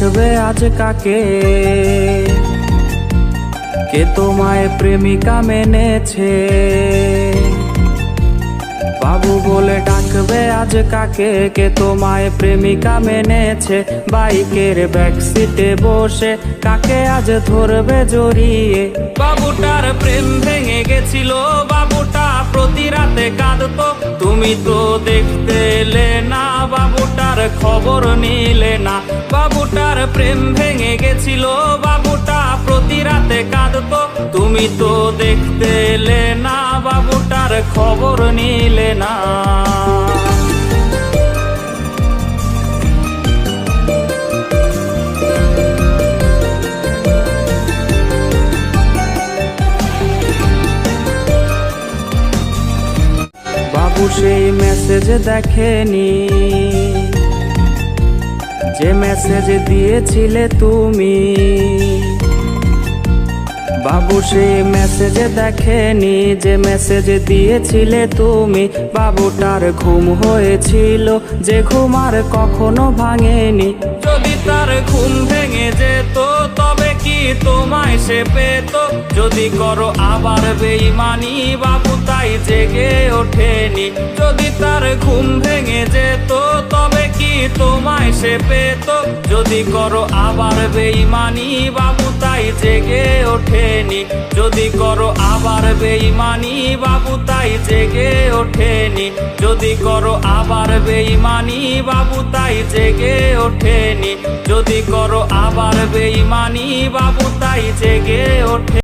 ডাকবে আজ কাকে, কে তোমায় প্রেমিকা মেনেছে। বাবু বলে ডাকবে আজ কাকে, কে তোমায় প্রেমিকা মেনেছে। বাইকের ব্যাক সিটে বসে কাকে আজ ধরবে জড়িয়ে। বাবুটার প্রেম ভেঙে গেছিল, বাবুটা প্রতি রাতে কাঁদতো। তুমি তো দেখতে এলে না, বাবুটার খবর নিলে না। বাবুটার প্রেম ভেঙে গেছিল, বাবুটা প্রতি রাতে কাঁদতো। তুমি তো দেখতে এলে না, বাবুটার খবর নিলে না। বাবু সেই মেসেজ দেখেনি, যে মেসেজ দিয়েছিলে তুমি। বাবু সেই মেসেজ দেখেনি, যে মেসেজ দিয়েছিলে তুমি। বাবুটার ঘুম হয়েছিল, যে ঘুম আর কখনো ভাঙেনি। যদি তার ঘুম ভেঙে যেত, তবে কি তোমায় সে পেত। যদি করো আবার বেঈমানি, বাবু তাই জেগে ওঠেনি। যদি তার ঘুম ভেঙে যেত, তবে কি তোমায় সে পেত। যদি করো আবার বেঈমানি, বাবু তাই জেগে ওঠেনি। যদি করো আবার বেঈমানি, বাবু তাই জেগে ওঠেনি। যদি করো আবার বেঈমানি, বাবু তাই জেগে ওঠেনি। যদি করো আবার বেঈমানি, বাবু তাই জেগে ওঠে।